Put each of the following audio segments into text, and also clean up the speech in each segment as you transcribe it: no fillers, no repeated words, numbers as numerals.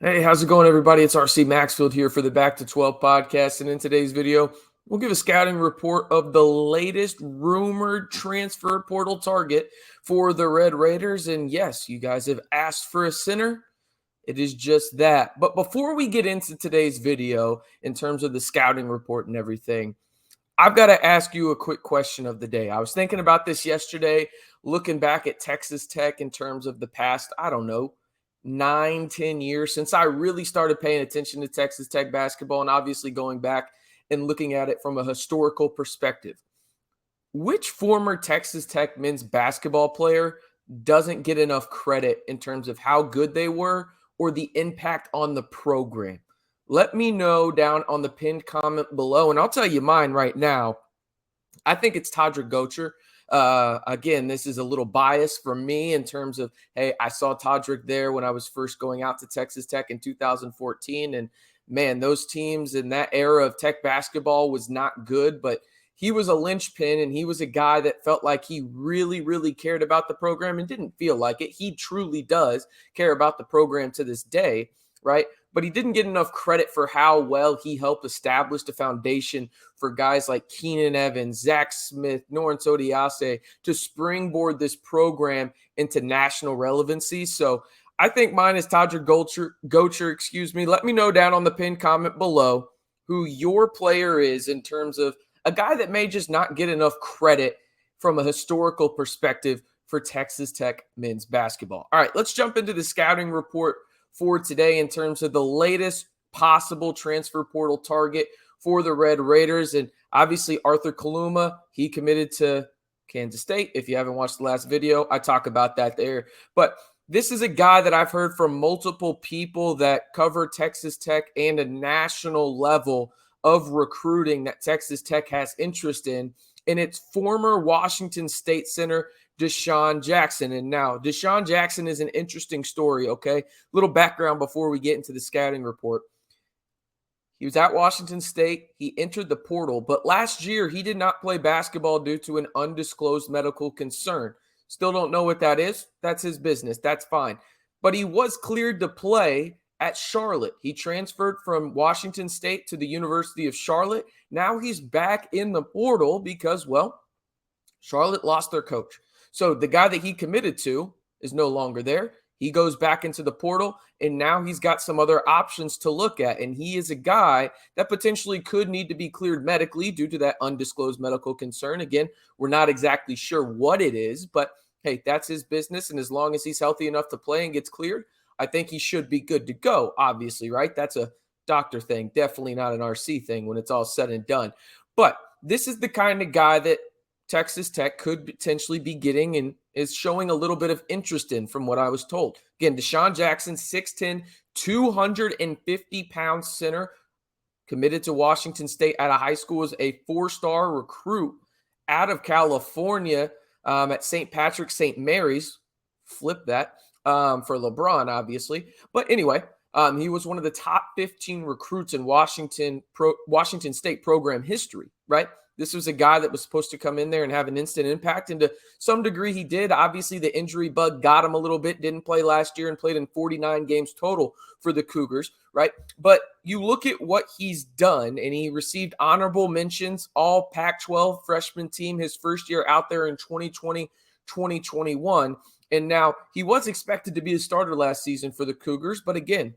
Hey, how's it going, everybody? It's RC Maxfield here for the Back to 12 podcast. And in today's video, we'll give a scouting report of the latest rumored transfer portal target for the Red Raiders. And yes, you guys have asked for a center. It is just that. But before we get into today's video, in terms of the scouting report and everything, I've got to ask you a quick question of the day. I was thinking about this yesterday, looking back at Texas Tech in terms of the past, I don't know, 9, 10 years since I really started paying attention to Texas Tech basketball, and obviously going back and looking at it from a historical perspective. Which former Texas Tech men's basketball player doesn't get enough credit in terms of how good they were or the impact on the program? Let me know down on the pinned comment below, and I'll tell you mine right now. I think it's Todrick Gocher. Again, this is a little bias for me in terms of, hey, I saw Todrick there when I was first going out to Texas Tech in 2014. And man, those teams in that era of Tech basketball was not good, but he was a linchpin and he was a guy that felt like he really, really cared about the program and didn't feel like it. He truly does care about the program to this day, right? But he didn't get enough credit for how well he helped establish the foundation for guys like Keenan Evans, Zach Smith, Norris Odiase to springboard this program into national relevancy. So I think mine is Todrick Gocher. Let me know down on the pinned comment below who your player is in terms of a guy that may just not get enough credit from a historical perspective for Texas Tech men's basketball. All right, let's jump into the scouting report for today in terms of the latest possible transfer portal target for the Red Raiders. And obviously Arthur Kaluma, he committed to Kansas State. If you haven't watched the last video, I talk about that there. But this is a guy that I've heard from multiple people that cover Texas Tech and a national level of recruiting that Texas Tech has interest in. And it's former Washington State center Dishon Jackson. And now Dishon Jackson is an interesting story, okay? Little background before we get into the scouting report. He was at Washington State. He entered the portal, but last year he did not play basketball due to an undisclosed medical concern. Still don't know what that is. That's his business. That's fine. But he was cleared to play at Charlotte. He transferred from Washington State to the University of Charlotte. Now he's back in the portal because, well, Charlotte lost their coach. So the guy that he committed to is no longer there. He goes back into the portal, and now he's got some other options to look at. And he is a guy that potentially could need to be cleared medically due to that undisclosed medical concern. Again, we're not exactly sure what it is, but hey, that's his business. And as long as he's healthy enough to play and gets cleared, I think he should be good to go, obviously, right? That's a doctor thing, definitely not an RC thing when it's all said and done. But this is the kind of guy that Texas Tech could potentially be getting and is showing a little bit of interest in from what I was told. Again, Dishon Jackson, 6'10", 250-pound center, committed to Washington State out of high school as a four-star recruit out of California at St. Patrick's St. Mary's. Flip that for LeBron, obviously. But anyway, he was one of the top 15 recruits in Washington State program history, right? This was a guy that was supposed to come in there and have an instant impact, and to some degree he did. Obviously, the injury bug got him a little bit, didn't play last year and played in 49 games total for the Cougars, right? But you look at what he's done, and he received honorable mentions, all Pac-12 freshman team his first year out there in 2020, 2021. And now he was expected to be a starter last season for the Cougars, but again,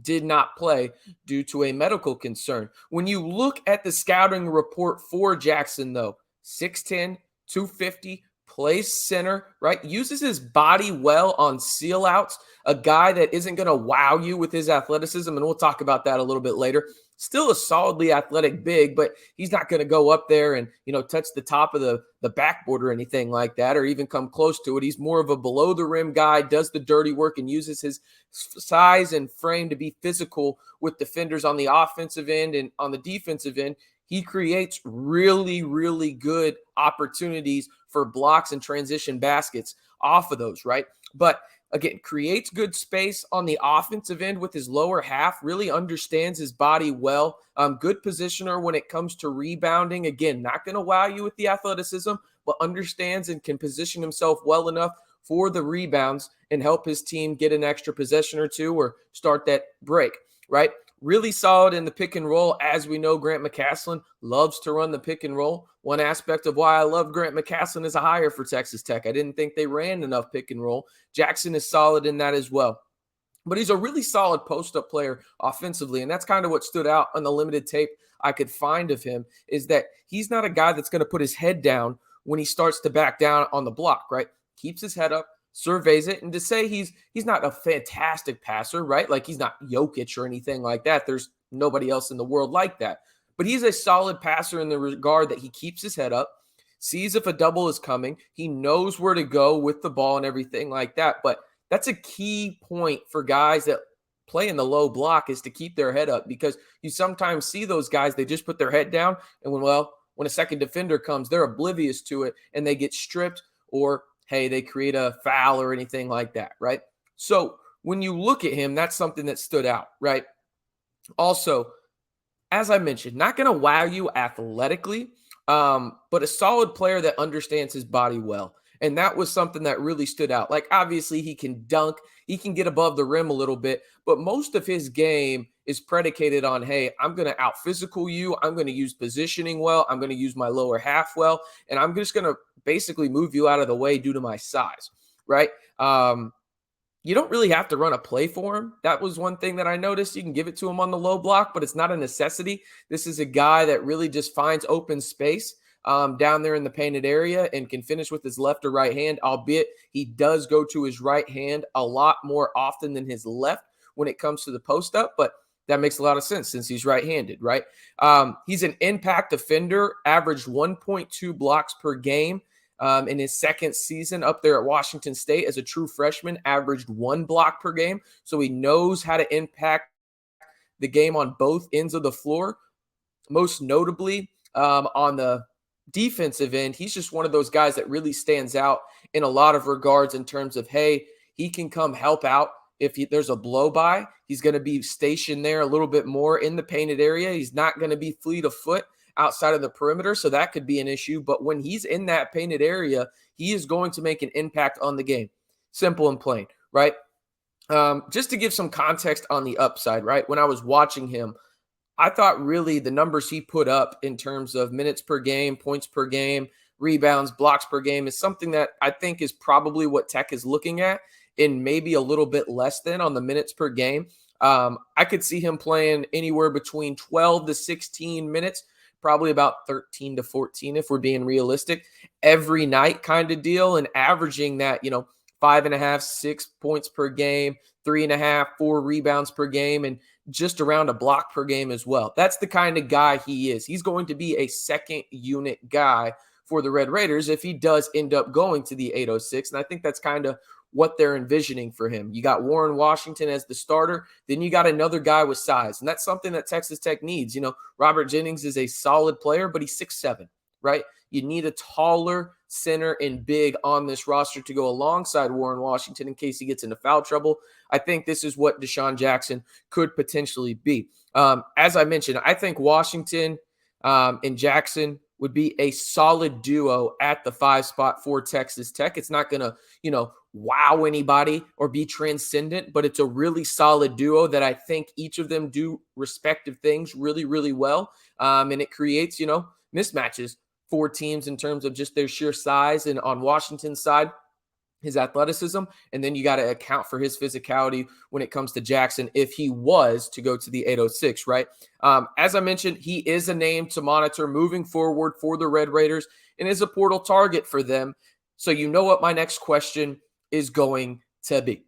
did not play due to a medical concern. When you look at the scouting report for Jackson, though, 6'10", 250, plays center, right? Uses his body well on seal outs, a guy that isn't going to wow you with his athleticism, and we'll talk about that a little bit later. Still a solidly athletic big, but he's not going to go up there and, touch the top of the backboard or anything like that, or even come close to it. He's more of a below the rim guy, does the dirty work and uses his size and frame to be physical with defenders on the offensive end, and on the defensive end, he creates really, really good opportunities for blocks and transition baskets off of those, right? But again, creates good space on the offensive end with his lower half, really understands his body well. Good positioner when it comes to rebounding. Again, not going to wow you with the athleticism, but understands and can position himself well enough for the rebounds and help his team get an extra possession or two or start that break, right? Really solid in the pick and roll. As we know, Grant McCasland loves to run the pick and roll. One aspect of why I love Grant McCasland as a hire for Texas Tech. I didn't think they ran enough pick and roll. Jackson is solid in that as well. But he's a really solid post-up player offensively, and that's kind of what stood out on the limited tape I could find of him, is that he's not a guy that's going to put his head down when he starts to back down on the block, right? Keeps his head up, surveys it, and to say he's not a fantastic passer, right? Like he's not Jokic or anything like that. There's nobody else in the world like that. But he's a solid passer in the regard that he keeps his head up, sees if a double is coming, he knows where to go with the ball and everything like that. But that's a key point for guys that play in the low block, is to keep their head up, because you sometimes see those guys, they just put their head down, and when a second defender comes, they're oblivious to it and they get stripped, or hey, they create a foul or anything like that, right? So when you look at him, that's something that stood out, right? Also, as I mentioned, not going to wow you athletically, but a solid player that understands his body well. And that was something that really stood out. Like, obviously, he can dunk, he can get above the rim a little bit, but most of his game is predicated on, hey, I'm going to out physical you. I'm going to use positioning well. I'm going to use my lower half well. And I'm just going to basically move you out of the way due to my size, right? You don't really have to run a play for him. That was one thing that I noticed. You can give it to him on the low block, but it's not a necessity. This is a guy that really just finds open space down there in the painted area and can finish with his left or right hand, albeit he does go to his right hand a lot more often than his left when it comes to the post up, but that makes a lot of sense since he's right-handed, right? He's an impact defender, averaged 1.2 blocks per game in his second season up there at Washington State as a true freshman, averaged 1 block per game. So he knows how to impact the game on both ends of the floor. Most notably on the defensive end, he's just one of those guys that really stands out in a lot of regards in terms of, hey, he can come help out. If there's a blow by, he's going to be stationed there a little bit more in the painted area. He's not going to be fleet of foot outside of the perimeter, so that could be an issue. But when he's in that painted area, he is going to make an impact on the game. Simple and plain, right? Just to give some context on the upside, right? When I was watching him, I thought really the numbers he put up in terms of minutes per game, points per game, rebounds, blocks per game is something that I think is probably what Tech is looking at, and maybe a little bit less than on the minutes per game. I could see him playing anywhere between 12 to 16 minutes, probably about 13 to 14 if we're being realistic, every night kind of deal, and averaging that, 5.5, 6 points per game, 3.5, 4 rebounds per game, and just around a block per game as well. That's the kind of guy he is. He's going to be a second unit guy for the Red Raiders if he does end up going to the 806. And I think that's kind of what they're envisioning for him. You got Warren Washington as the starter. Then you got another guy with size. And that's something that Texas Tech needs. Robert Jennings is a solid player, but he's 6'7", right? You need a taller center and big on this roster to go alongside Warren Washington in case he gets into foul trouble. I think this is what Dishon Jackson could potentially be. As I mentioned, I think Washington and Jackson would be a solid duo at the 5 spot for Texas Tech. It's not going to, wow anybody or be transcendent, but it's a really solid duo that I think each of them do respective things really, really well. And it creates, mismatches for teams in terms of just their sheer size. And on Washington's side, his athleticism, and then you got to account for his physicality when it comes to Jackson if he was to go to the 806, right? As I mentioned, he is a name to monitor moving forward for the Red Raiders and is a portal target for them. So you know what my next question is going to be.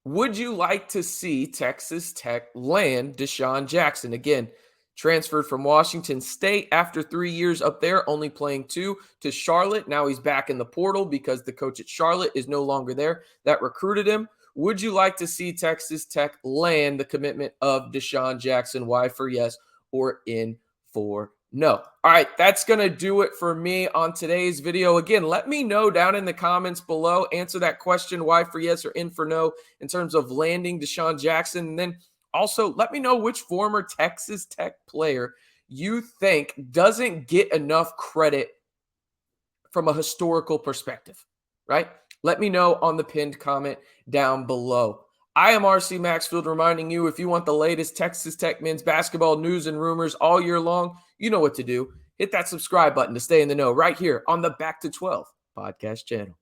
Would you like to see Texas Tech land Dishon Jackson? Again, transferred from Washington State after 3 years up there, only playing 2 to Charlotte. Now he's back in the portal because the coach at Charlotte is no longer there that recruited him. Would you like to see Texas Tech land the commitment of Dishon Jackson? Y for yes or N for no. All right, that's going to do it for me on today's video. Again, let me know down in the comments below. Answer that question, Y for yes or N for no, in terms of landing Dishon Jackson. And then also, let me know which former Texas Tech player you think doesn't get enough credit from a historical perspective. right? Let me know on the pinned comment down below. I am RC Maxfield, reminding you, if you want the latest Texas Tech men's basketball news and rumors all year long, you know what to do. Hit that subscribe button to stay in the know right here on the Back to 12 podcast channel.